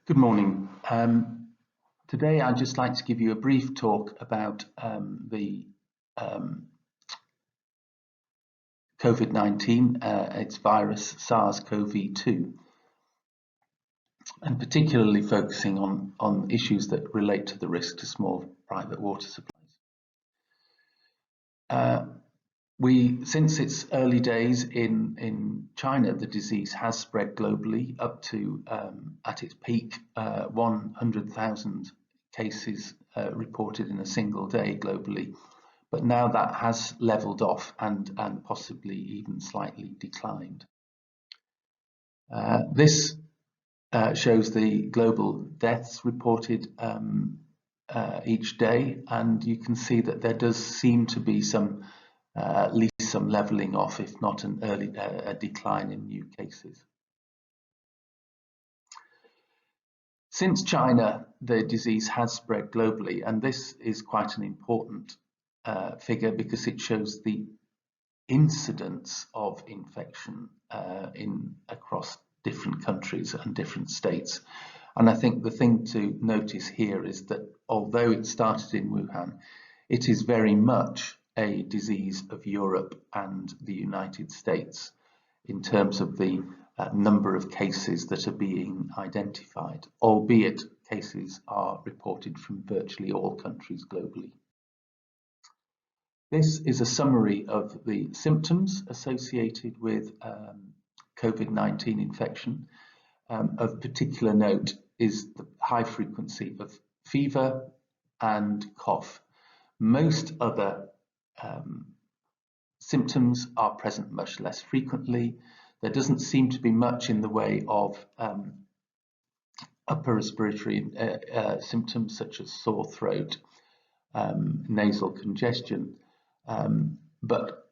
Good morning. Today I'd just like to give you a brief talk about the Covid-19, its virus SARS-CoV-2, and particularly focusing on issues that relate to the risk to small private water supplies. Since its early days in China, the disease has spread globally up to, at its peak, 100,000 cases reported in a single day globally. But now that has leveled off and possibly even slightly declined. This shows the global deaths reported each day, and you can see that there does seem to be at least some levelling off, if not an early decline in new cases. Since China, the disease has spread globally, and this is quite an important figure because it shows the incidence of infection across different countries and different states. And I think the thing to notice here is that although it started in Wuhan, it is very much a disease of Europe and the United States in terms of the number of cases that are being identified, albeit cases are reported from virtually all countries globally. This is a summary of the symptoms associated with COVID-19 infection. Of particular note is the high frequency of fever and cough. Most other symptoms are present much less frequently. There doesn't seem to be much in the way of upper respiratory symptoms such as sore throat, nasal congestion, but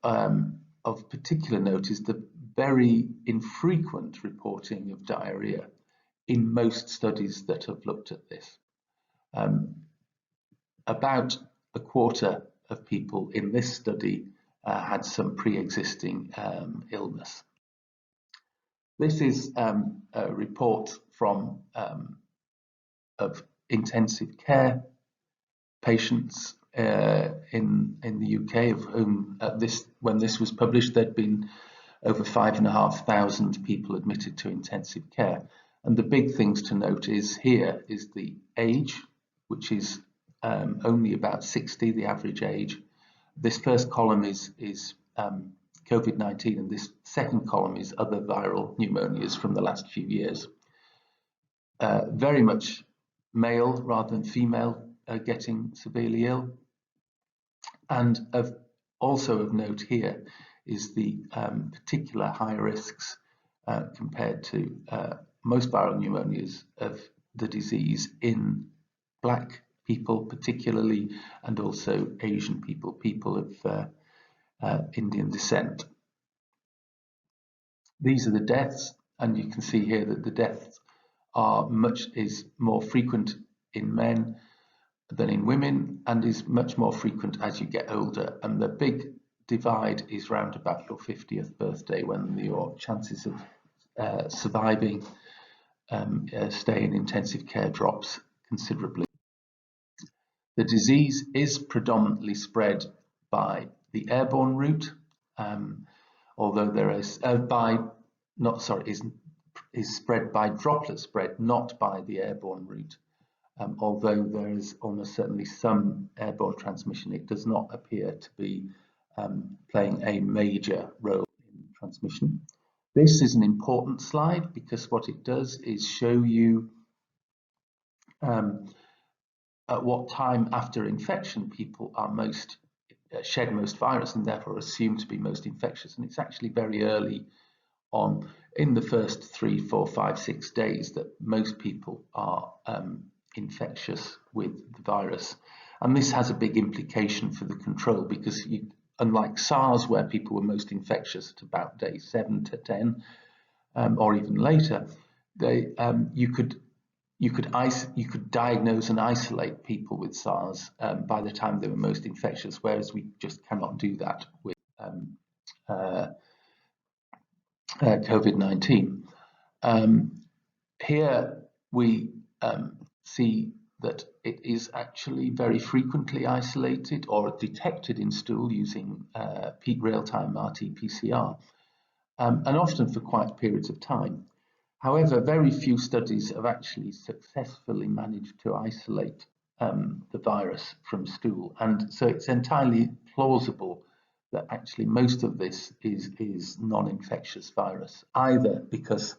of particular note is the very infrequent reporting of diarrhea in most studies that have looked at this. About a quarter of people in this study had some pre-existing illness. This is a report from of intensive care patients in the UK, of whom when this was published, there'd been over 5,500 people admitted to intensive care. And the big things to note is here is the age, which is only about 60, the average age. This first column is COVID-19, and this second column is other viral pneumonias from the last few years. Very much male rather than female getting severely ill. And also of note here is the particular high risks compared to most viral pneumonias of the disease in Black people particularly, and also Asian people, people of Indian descent. These are the deaths, and you can see here that the deaths is more frequent in men than in women, and is much more frequent as you get older. And the big divide is round about your 50th birthday, when your chances of surviving stay in intensive care drops considerably. The disease is predominantly spread by the airborne route, although there is is spread by droplet spread, not by the airborne route. Although there is almost certainly some airborne transmission, it does not appear to be playing a major role in transmission. This is an important slide because what it does is show you at what time after infection people are shed most virus and therefore assumed to be most infectious. And it's actually very early on in the first 3, 4, 5, 6 days that most people are infectious with the virus. And this has a big implication for the control because unlike SARS, where people were most infectious at about day 7 to 10 or even later, you could diagnose and isolate people with SARS by the time they were most infectious, whereas we just cannot do that with COVID-19. Here we see that it is actually very frequently isolated or detected in stool using real-time RT-PCR, and often for quite periods of time. However, very few studies have actually successfully managed to isolate the virus from stool, and so it's entirely plausible that actually most of this is non-infectious virus, either because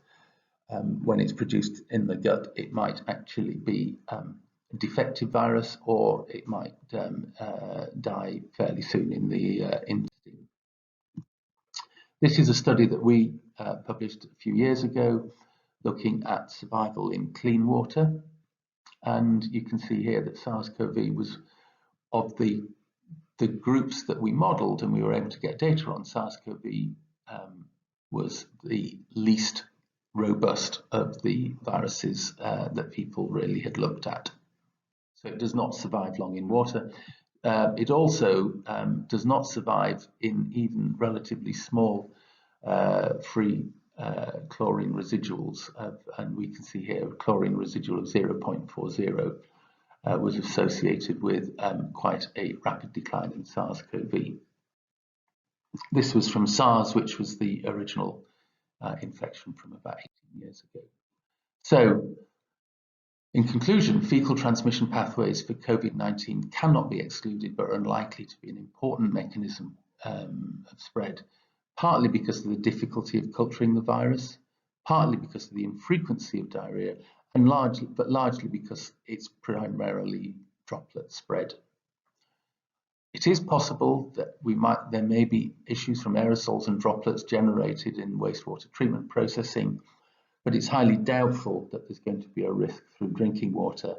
when it's produced in the gut, it might actually be a defective virus, or it might die fairly soon in the intestine. This is a study that we published a few years ago, looking at survival in clean water, and you can see here that SARS-CoV was of the groups that we modelled, and we were able to get data on. SARS-CoV was the least robust of the viruses that people really had looked at. So it does not survive long in water. It also does not survive in even relatively small free chlorine residuals, and we can see here a chlorine residual of 0.40 was associated with quite a rapid decline in SARS-CoV. This was from SARS, which was the original infection from about 18 years ago. So, in conclusion, fecal transmission pathways for COVID-19 cannot be excluded, but are unlikely to be an important mechanism of spread, partly because of the difficulty of culturing the virus, partly because of the infrequency of diarrhea, and largely because it's primarily droplet spread. It is possible that there may be issues from aerosols and droplets generated in wastewater treatment processing, but it's highly doubtful that there's going to be a risk through drinking water,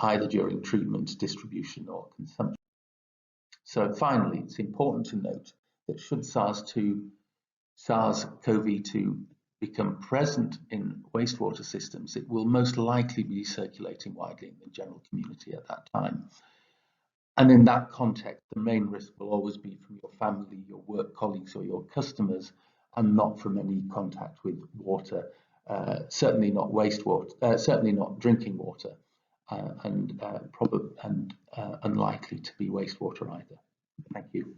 either during treatment, distribution, or consumption. So finally, it's important to note that should SARS-CoV-2 become present in wastewater systems, it will most likely be circulating widely in the general community at that time. And in that context, the main risk will always be from your family, your work colleagues, or your customers, and not from any contact with water, certainly not wastewater, certainly not drinking water, and unlikely to be wastewater either. Thank you.